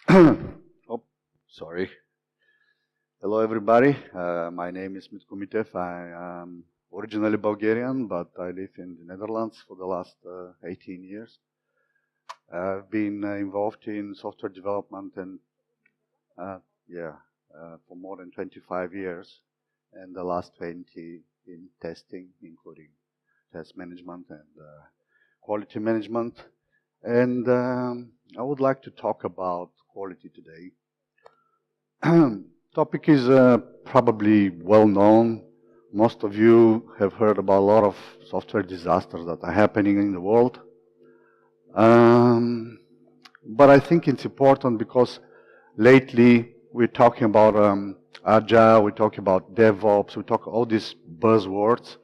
Oh, sorry. Hello, everybody. My name is Mitko Mitev. I am originally Bulgarian, but I live in the Netherlands for the last 18 years. I've been involved in software development and yeah, for more than 25 years, and the last 20 in testing, including test management and quality management. And I would like to talk about quality today. Topic is probably well known. Most of you have heard about a lot of software disasters that are happening in the world. But I think it's important because lately we're talking about Agile, we're talking about DevOps, we talk all these buzzwords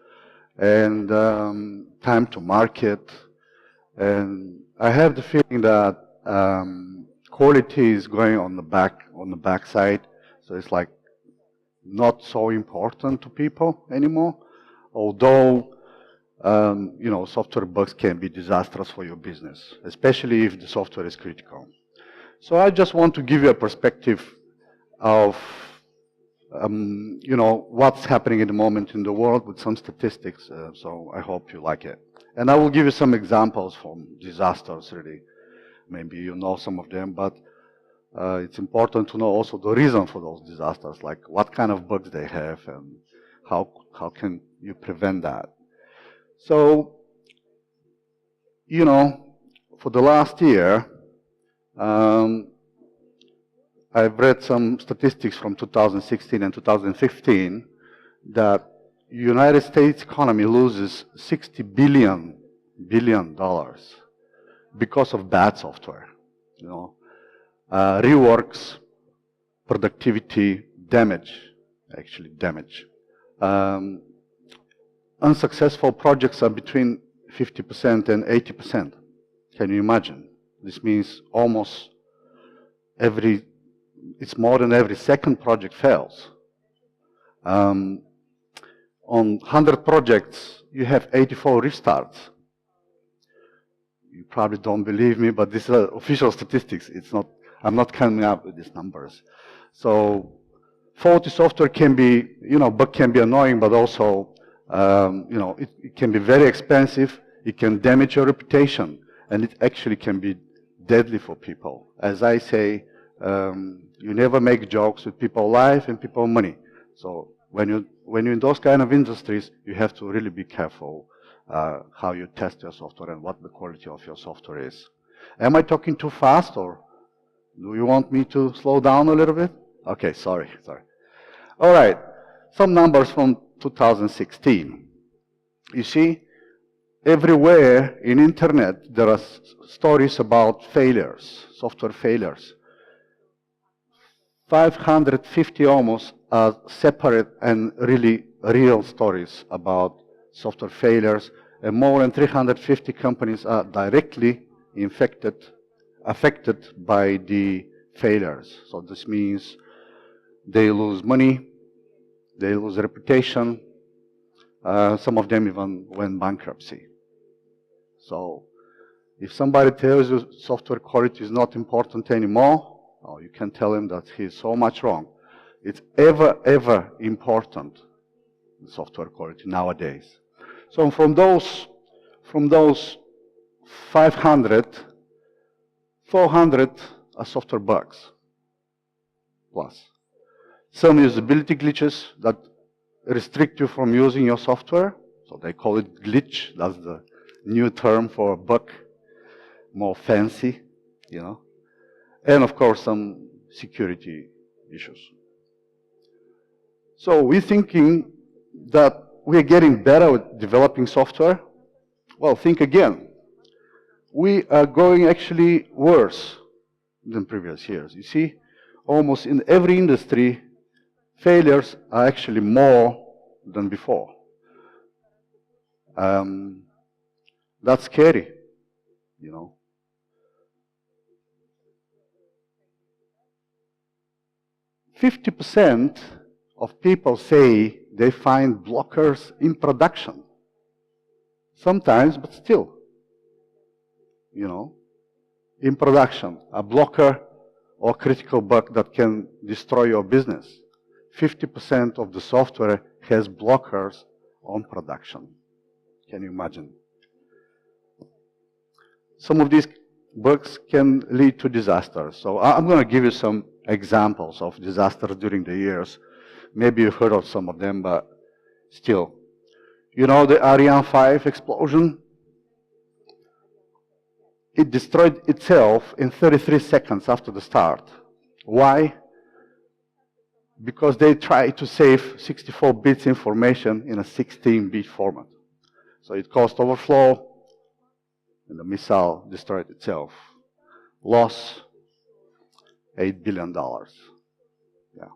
and time to market. And I have the feeling that quality is going on the backside, so it's like not so important to people anymore. Although software bugs can be disastrous for your business, especially if the software is critical. So I just want to give you a perspective of what's happening at the moment in the world with some statistics. So I hope you like it. And I will give you some examples from disasters, really. Maybe you know some of them, but it's important to know also the reason for those disasters, like what kind of bugs they have and how can you prevent that. So, for the last year, I've read some statistics from 2016 and 2015 that United States economy loses $60 billion because of bad software. Reworks, productivity, damage. Unsuccessful projects are between 50% and 80%. Can you imagine? This means it's more than every second project fails. On 100 projects, you have 84 restarts. You probably don't believe me, but these are official statistics. I'm not coming up with these numbers. So faulty software bug can be annoying, but also, it can be very expensive. It can damage your reputation, and it actually can be deadly for people. As I say, you never make jokes with people's life and people's money. So when you're in those kind of industries, you have to really be careful how you test your software and what the quality of your software is. Am I talking too fast, or do you want me to slow down a little bit? Okay, sorry. All right, some numbers from 2016. You see, everywhere in internet there are stories about failures, software failures. 550 almost are separate and really real stories about software failures, and more than 350 companies are directly affected by the failures. So this means they lose money, they lose reputation, some of them even went bankruptcy. So if somebody tells you software quality is not important anymore, you can tell him that he's so much wrong. It's ever important, software quality nowadays. So from those 500, 400 are software bugs plus. Some usability glitches that restrict you from using your software. So they call it glitch. That's the new term for a bug, more fancy, And of course, some security issues. So we're thinking that we're getting better with developing software. Well, think again. We are going actually worse than previous years. You see, almost in every industry, failures are actually more than before. That's scary, 50% of people say they find blockers in production. Sometimes, but still, in production, a blocker or critical bug that can destroy your business. 50% of the software has blockers on production. Can you imagine? Some of these bugs can lead to disasters. So I'm going to give you some examples of disasters during the years. Maybe you've heard of some of them, but still. You know the Ariane 5 explosion? It destroyed itself in 33 seconds after the start. Why? Because they tried to save 64 bits information in a 16-bit format. So it caused overflow, and the missile destroyed itself. Loss, $8 billion. Yeah.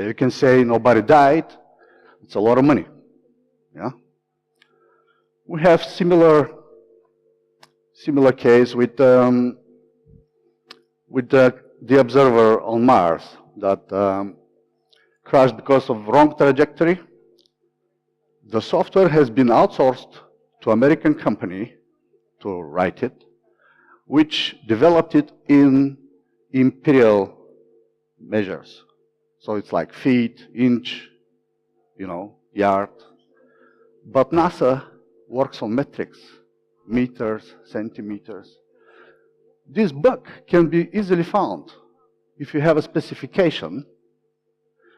You can say nobody died. It's a lot of money. Yeah. We have similar case with the observer on Mars that crashed because of wrong trajectory. The software has been outsourced to an American company to write it, which developed it in imperial measures. So it's like feet, inch, yard. But NASA works on metrics, meters, centimeters. This bug can be easily found. If you have a specification,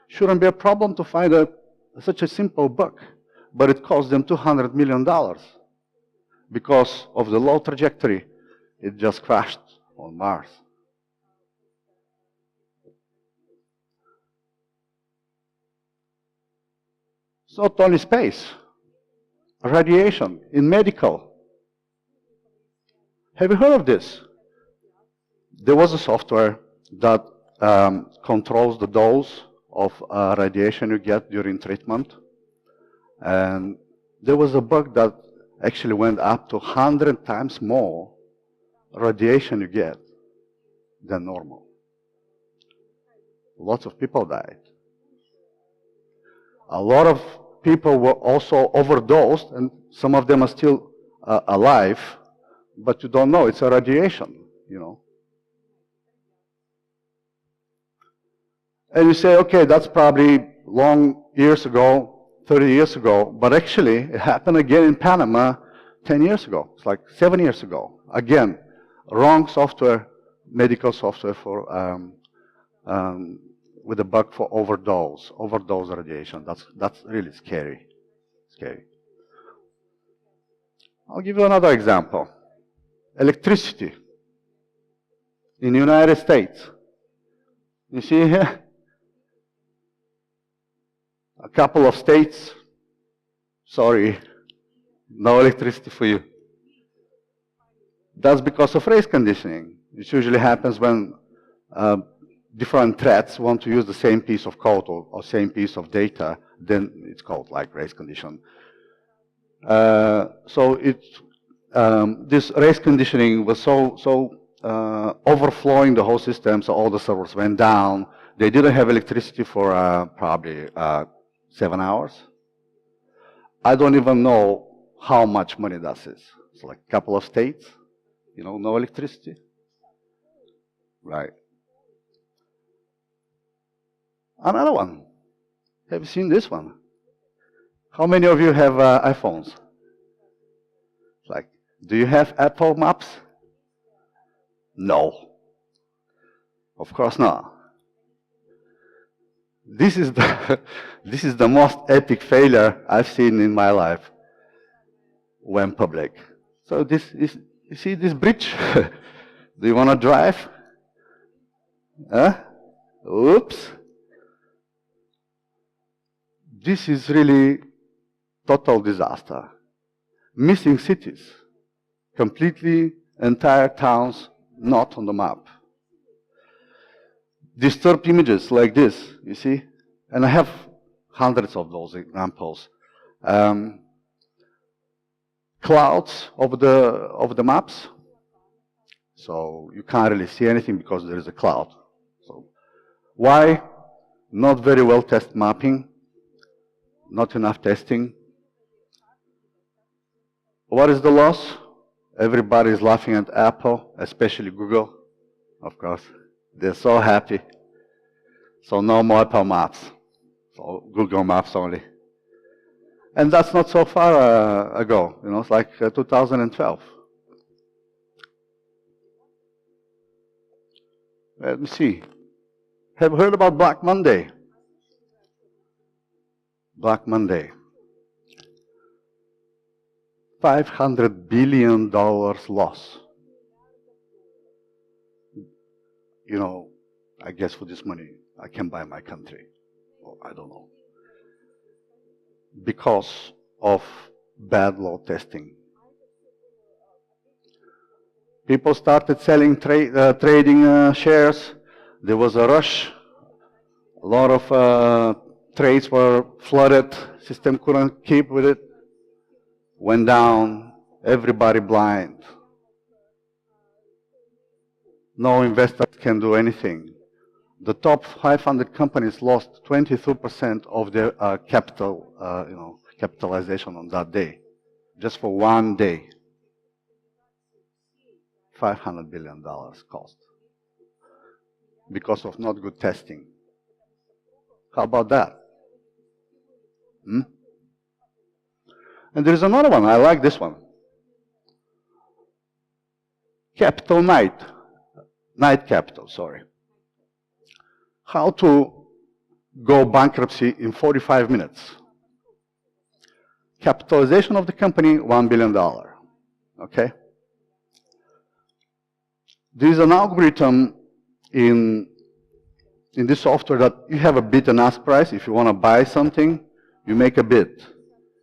shouldn't be a problem to find such a simple bug, but it cost them $200 million because of the low trajectory. It just crashed on Mars. It's not only space, radiation in medical. Have you heard of this? There was a software that controls the dose of radiation you get during treatment. And there was a bug that actually went up to 100 times more radiation you get than normal. Lots of people died. A lot of people were also overdosed, and some of them are still alive, but you don't know. It's a radiation, And you say, okay, that's probably long years ago, 30 years ago, but actually it happened again in Panama 10 years ago. It's like 7 years ago. Again, wrong software, medical software for with a bug for overdose radiation. That's really scary. I'll give you another example. Electricity in the United States. You see here? A couple of states, sorry, no electricity for you. That's because of race conditioning. It usually happens when different threats want to use the same piece of code or same piece of data, then it's called like race condition. So this race conditioning was so overflowing the whole system, so all the servers went down. They didn't have electricity for probably 7 hours. I don't even know how much money that is. It's like a couple of states, no electricity. Right. Another one. Have you seen this one? How many of you have iPhones? It's like, do you have Apple Maps? No. Of course not. This is the most epic failure I've seen in my life. Went public. So you see this bridge? Do you want to drive? Oops. This is really total disaster. Missing cities. Completely entire towns not on the map. Disturbed images like this, you see? And I have hundreds of those examples. Clouds over the maps. So you can't really see anything because there is a cloud. So why? Not very well tested mapping. Not enough testing. What is the loss? Everybody is laughing at Apple, especially Google, of course. They're so happy. So no more Apple Maps. So Google Maps only. And that's not so far ago. It's like 2012. Let me see. Have you heard about Black Monday? Black Monday. $500 billion loss. I guess for this money, I can buy my country. Or I don't know. Because of bad law testing. People started selling, trading shares. There was a rush. A lot of trades were flooded. System couldn't keep with it. Went down. Everybody blind. No investor can do anything. The top 500 companies lost 22% of their capitalization on that day, just for one day. $500 billion cost because of not good testing. How about that? And there is another one. I like this one. Capital Night Capital, sorry. How to go bankruptcy in 45 minutes. Capitalization of the company, $1 billion. Okay? There is an algorithm in this software that you have a bid and ask price. If you want to buy something, you make a bid.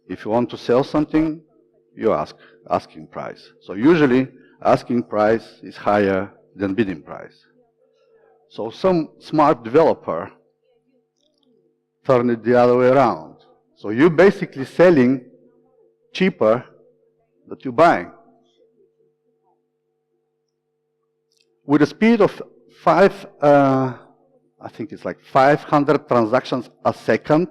If you want to sell something, you asking price. So usually, asking price is higher than bidding price. So some smart developer turned it the other way around. So you're basically selling cheaper than you're buying. With a speed of I think it's like 500 transactions a second,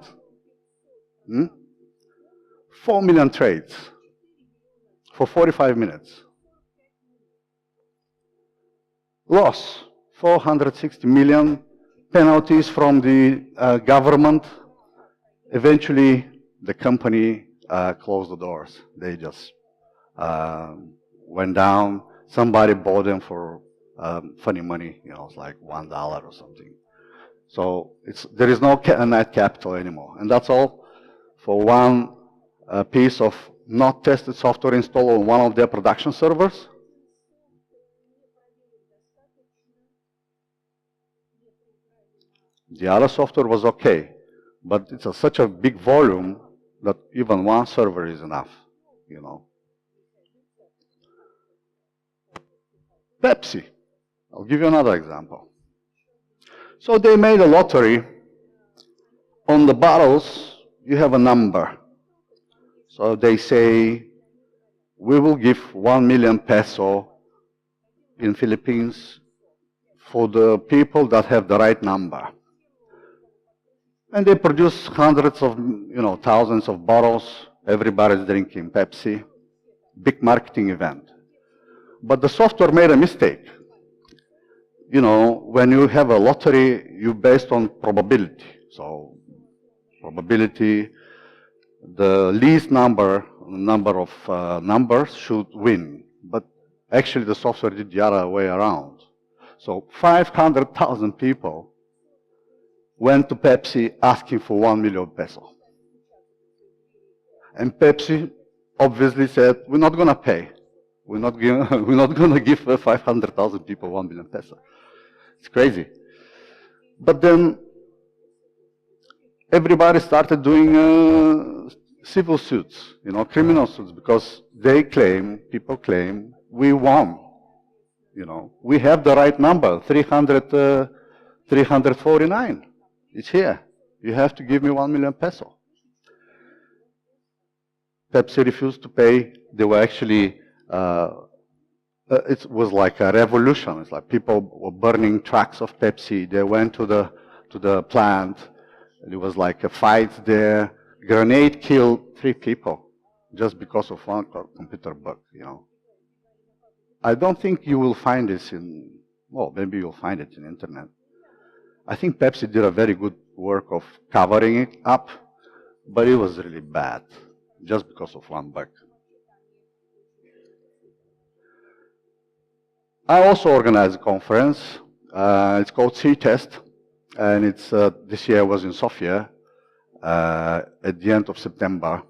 4 million trades for 45 minutes. Loss, 460 million, penalties from the government. Eventually, the company closed the doors. They just went down. Somebody bought them for funny money, it's like $1 or something. So there is no net capital anymore. And that's all for one piece of not tested software installed on one of their production servers. The other software was okay, but it's such a big volume that even one server is enough, Pepsi. I'll give you another example. So they made a lottery. On the bottles, you have a number. So they say, we will give 1 million peso in Philippines for the people that have the right number. And they produce hundreds of, thousands of bottles. Everybody's drinking Pepsi. Big marketing event. But the software made a mistake. When you have a lottery, you based on probability. So probability, the least number of numbers should win. But actually the software did the other way around. So 500,000 people went to Pepsi asking for 1 million peso. And Pepsi obviously said, we're not going to pay. We're not going to give 500,000 people 1 million peso. It's crazy. But then everybody started doing civil suits, criminal suits, because people claim, we won. We have the right number, 349. It's here. You have to give me 1 million peso. Pepsi refused to pay. They were actually, it was like a revolution. It's like people were burning trucks of Pepsi. They went to the plant. It was like a fight there. Grenade killed 3 people just because of one computer bug, I don't think you will find this in Well, maybe you'll find it in the internet. I think Pepsi did a very good work of covering it up, but it was really bad, just because of one bug. I also organized a conference. It's called C-Test, and it's this year was in Sofia at the end of September.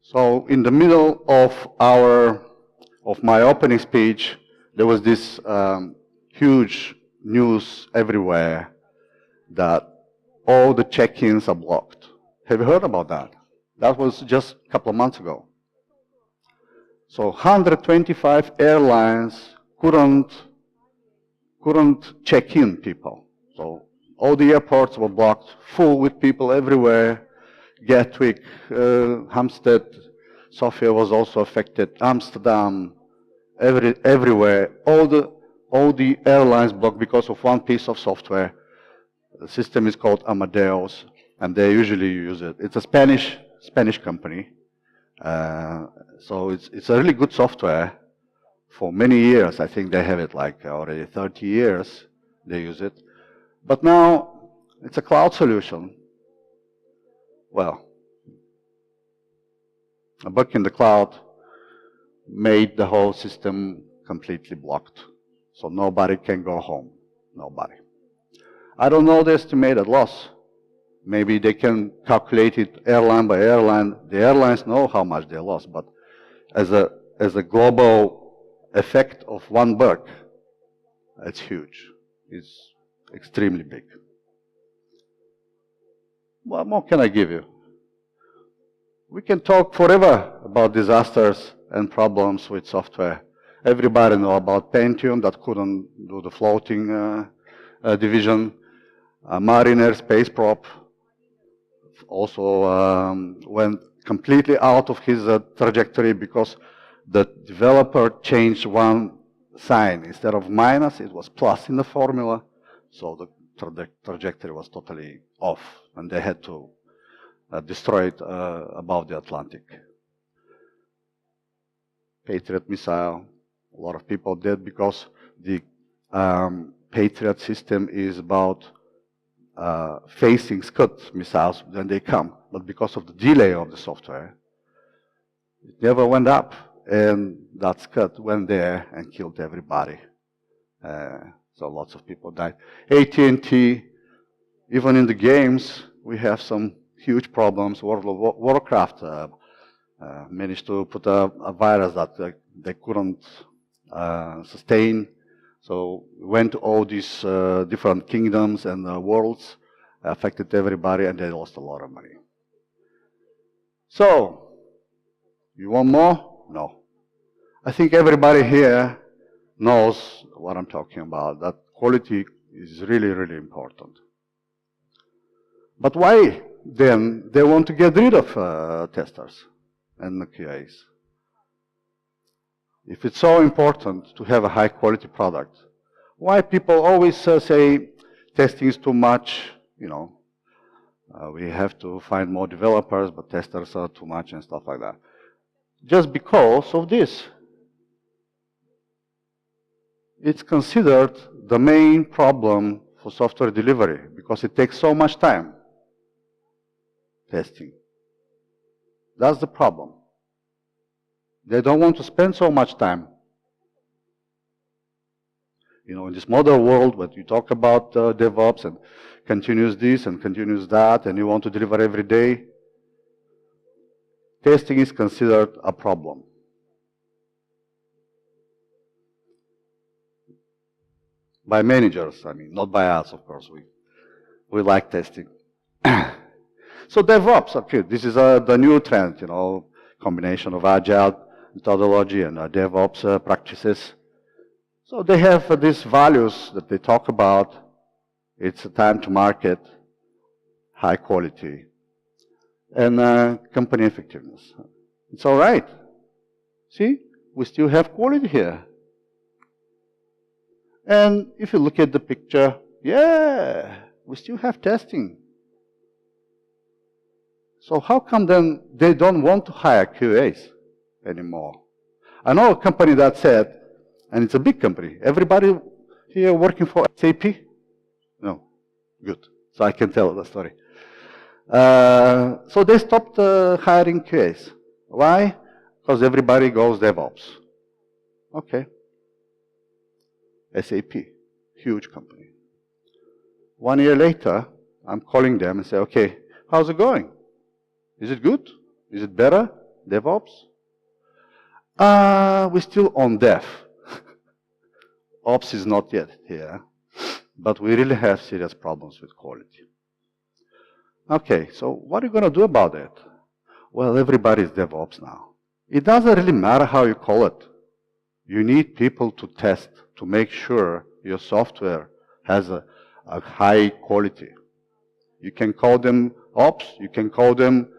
So in the middle of my opening speech, there was this huge news everywhere that all the check-ins are blocked. Have you heard about that? That was just a couple of months ago. So 125 airlines couldn't check in people. So all the airports were blocked, full with people everywhere. Gatwick, Hampstead, Sofia was also affected. Amsterdam, everywhere. All the airlines blocked because of one piece of software. The system is called Amadeus, and they usually use it. It's a Spanish company, so it's a really good software. For many years, I think they have it like already 30 years. They use it, but now it's a cloud solution. Well, a bug in the cloud made the whole system completely blocked. So nobody can go home. Nobody. I don't know the estimated loss. Maybe they can calculate it airline by airline. The airlines know how much they lost, but as a global effect of one bug, it's huge. It's extremely big. What more can I give you? We can talk forever about disasters and problems with software. Everybody knows about Pentium that couldn't do the floating division. Mariner space probe also went completely out of his trajectory because the developer changed one sign. Instead of minus, it was plus in the formula. So the trajectory was totally off, and they had to destroy it above the Atlantic. Patriot missile, a lot of people did because the Patriot system is about facing Scud missiles when they come, but because of the delay of the software, it never went up, and that Scud went there and killed everybody. So lots of people died. AT&T, even in the games, we have some huge problems. World of Warcraft managed to put a virus that they couldn't sustain. So went to all these different kingdoms and worlds, affected everybody, and they lost a lot of money. So, you want more? No. I think everybody here knows what I'm talking about, that quality is really, really important. But why then they want to get rid of testers and the QAs? If it's so important to have a high quality product, why people always say testing is too much, we have to find more developers, but testers are too much and stuff like that. Just because of this. It's considered the main problem for software delivery because it takes so much time. Testing. That's the problem. They don't want to spend so much time. In this modern world, when you talk about DevOps and continuous this and continuous that, and you want to deliver every day, testing is considered a problem. By managers, not by us, of course. We like testing. So DevOps, okay, this is the new trend, combination of agile methodology and DevOps practices. So they have these values that they talk about. It's a time to market, high quality, and company effectiveness. It's all right. See, we still have quality here. And if you look at the picture, yeah, we still have testing. So how come then they don't want to hire QAs anymore? I know a company that said, and it's a big company, everybody here working for SAP? No. Good. So I can tell the story. So they stopped hiring QAs. Why? Because everybody goes DevOps. Okay. SAP, huge company. 1 year later, I'm calling them and say, okay, how's it going? Is it good? Is it better? DevOps? We're still on Dev. Ops is not yet here, but we really have serious problems with quality. Okay, so what are you going to do about it? Well, everybody is DevOps now. It doesn't really matter how you call it. You need people to test, to make sure your software has a high quality. You can call them ops, you can call them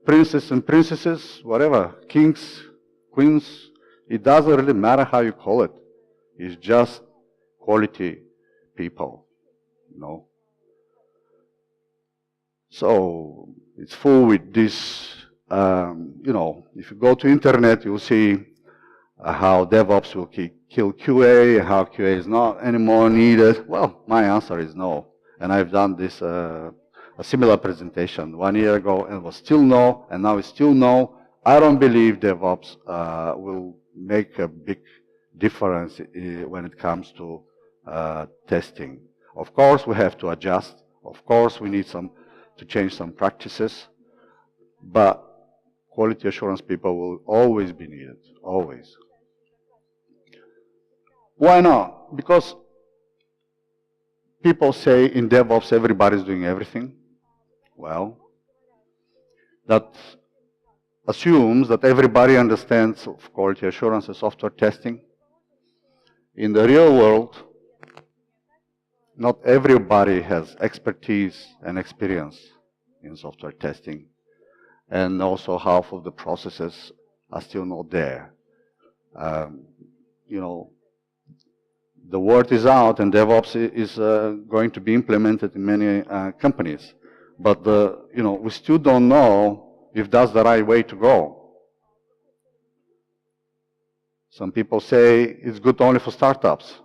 princes and princesses, whatever, kings, queens. It doesn't really matter how you call it. It's just quality people, you know. So it's full with this, you know, if you go to internet, you'll see how DevOps will kill QA, how QA is not anymore needed. Well, my answer is no. And I've done this, a similar presentation 1 year ago, and it was still no, and now it's still no. I don't believe DevOps will make a big difference when it comes to testing. Of course, we have to adjust. Of course, we need to change some practices, but quality assurance people will always be needed, always. Why not? Because people say in DevOps everybody's doing everything. Well, that assumes that everybody understands quality assurance and software testing. In the real world, not everybody has expertise and experience in software testing. And also half of the processes are still not there. You know, the word is out and DevOps is going to be implemented in many companies. But, you know, we still don't know if that's the right way to go. Some people say it's good only for startups,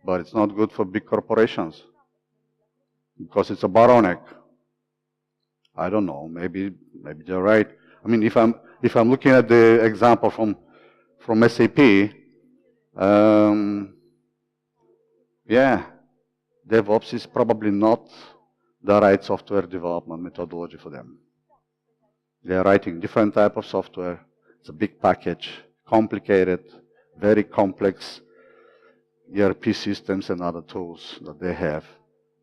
but it's not good for big corporations because it's a bottleneck. I don't know. Maybe they're right. I mean, if I'm looking at the example from SAP, yeah, DevOps is probably not the right software development methodology for them. They are writing different type of software. It's a big package, complicated, very complex ERP systems and other tools that they have.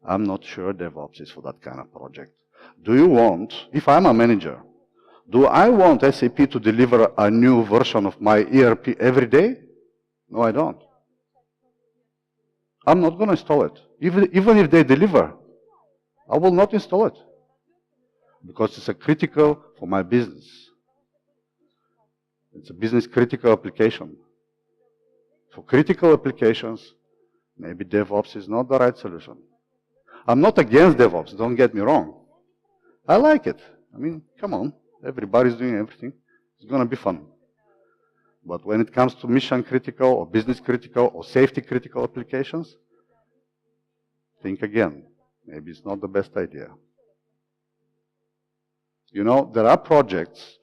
I'm not sure DevOps is for that kind of project. Do you want, if I'm a manager, do I want SAP to deliver a new version of my ERP every day? No, I don't. I'm not going to install it. Even if they deliver, I will not install it because it's a critical for my business. It's a business critical application. For critical applications, maybe DevOps is not the right solution. I'm not against DevOps, don't get me wrong. I like it. I mean, come on, everybody's doing everything. It's going to be fun. But when it comes to mission critical or business critical or safety critical applications, think again. Maybe it's not the best idea. You know, there are projects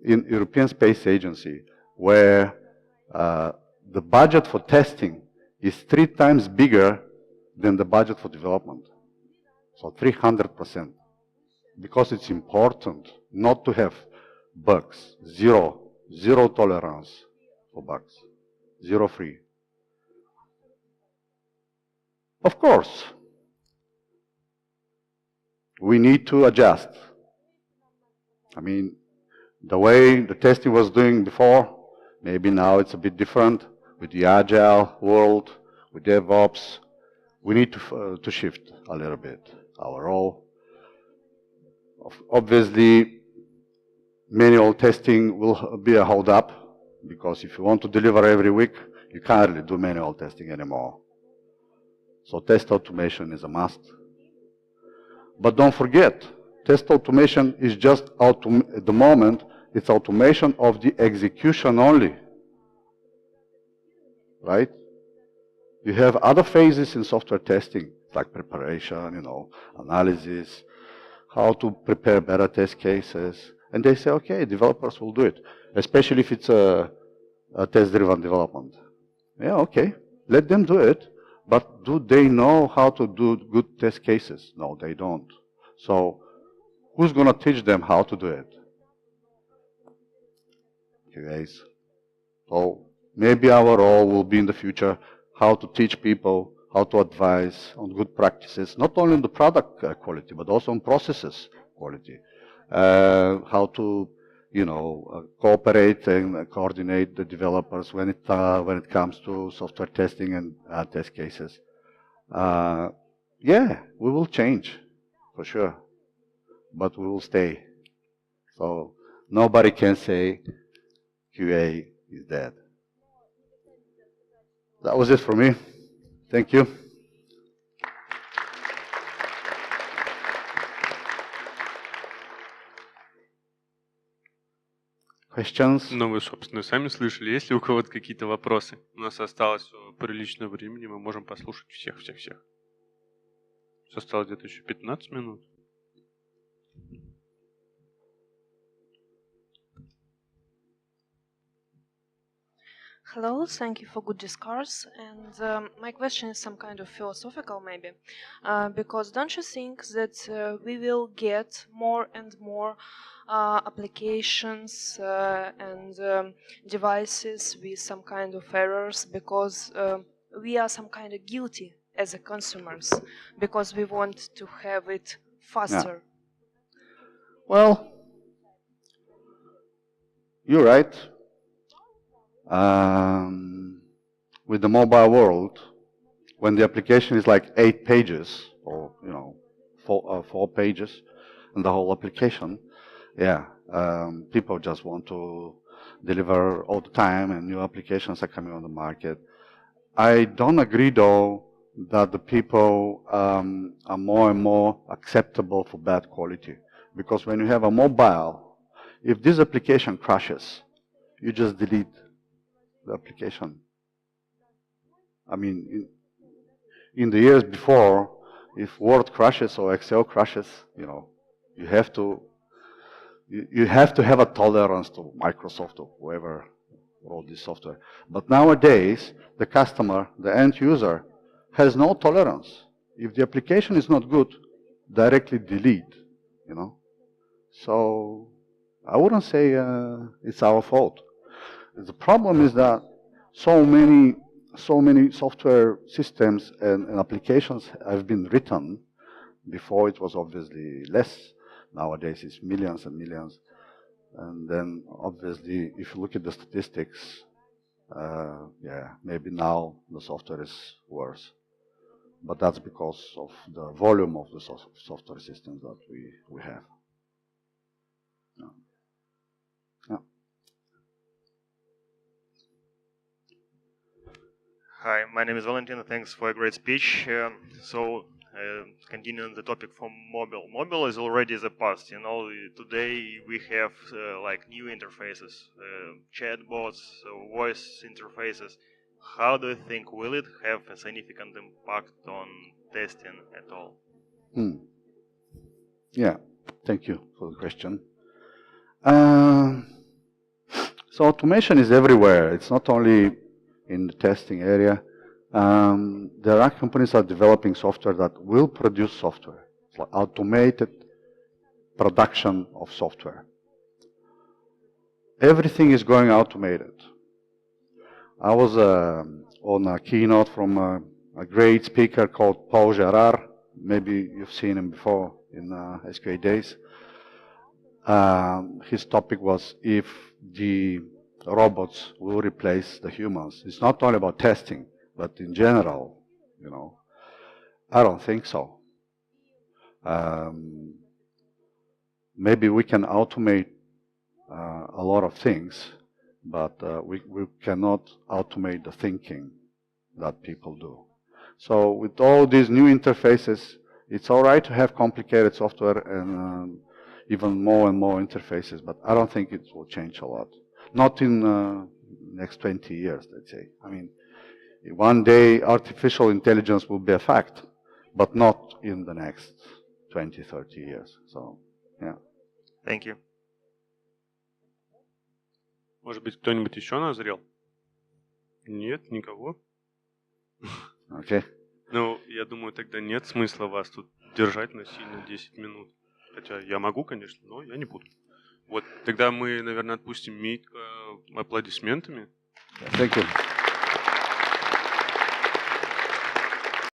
in European Space Agency where the budget for testing is 3 times bigger than the budget for development. So 300%. Because it's important not to have bugs. Zero tolerance for bugs. Zero free. Of course, we need to adjust. I mean, the way the testing was doing before, maybe now it's a bit different with the agile world, with DevOps. We need to shift a little bit our role. Obviously, manual testing will be a hold up because if you want to deliver every week, you can't really do manual testing anymore. So test automation is a must. But don't forget, test automation is just at the moment, it's automation of the execution only. Right? You have other phases in software testing, like preparation, analysis, how to prepare better test cases. And they say, okay, developers will do it, especially if it's a test-driven development. Yeah, okay, let them do it, but do they know how to do good test cases? No, they don't. So who's going to teach them how to do it? QAs. So maybe our role will be in the future how to teach people, how to advise on good practices, not only on the product quality, but also on processes quality. How to, cooperate and coordinate the developers when it comes to software testing and test cases. Yeah, we will change, for sure, but we will stay. So nobody can say QA is dead. That was it for me. Thank you. Questions? Ну, вы, собственно, сами слышали. Есть ли у кого-то какие-то вопросы? У нас осталось прилично времени, мы можем послушать всех. Осталось где-то еще 15 минут. Hello, thank you for good discourse. And my question is some kind of philosophical, maybe, because don't you think that we will get more and more applications and devices with some kind of errors because we are some kind of guilty as a consumers because we want to have it faster? Yeah. Well, you're right. With the mobile world, when the application is like 8 pages or 4 pages in the whole application, yeah, people just want to deliver all the time and new applications are coming on the market. I don't agree though that the people are more and more acceptable for bad quality, because when you have a mobile, if this application crashes, you just delete the application. I mean, in the years before, if Word crashes or Excel crashes, you have to have a tolerance to Microsoft or whoever wrote this software. But nowadays, the customer, the end user, has no tolerance. If the application is not good, directly delete. So I wouldn't say it's our fault. The problem is that so many software systems and applications have been written. Before it was obviously less. Nowadays it's millions and millions. And then obviously if you look at the statistics, maybe now the software is worse. But that's because of the volume of the software systems that we have. Yeah. Hi, my name is Valentin. Thanks for a great speech. Continuing the topic from mobile. Mobile is already the past. Today we have like new interfaces, chatbots, voice interfaces. How do you think will it have a significant impact on testing at all? Yeah, thank you for the question. So automation is everywhere. It's not only in the testing area. There are companies that are developing software that will produce software. It's like automated production of software. Everything is going automated. I was on a keynote from a great speaker called Paul Gerard. Maybe you've seen him before in SQA Days. His topic was if the robots will replace the humans. It's not only about testing, but in general, I don't think so. Maybe we can automate a lot of things, but we cannot automate the thinking that people do. So with all these new interfaces, it's all right to have complicated software and even more and more interfaces, but I don't think it will change a lot. Not in next 20 years, let's say. I mean, One day, artificial intelligence will be a fact, but not in the next 20, 30 years. So, yeah. Thank you. Может быть, кто-нибудь еще назрел? Нет, никого? Okay. Ну, я думаю, тогда нет смысла вас тут держать насильно 10 минут. Хотя я могу, конечно, но я не буду. Вот, тогда мы, наверное, отпустим Мить аплодисментами. Thank you.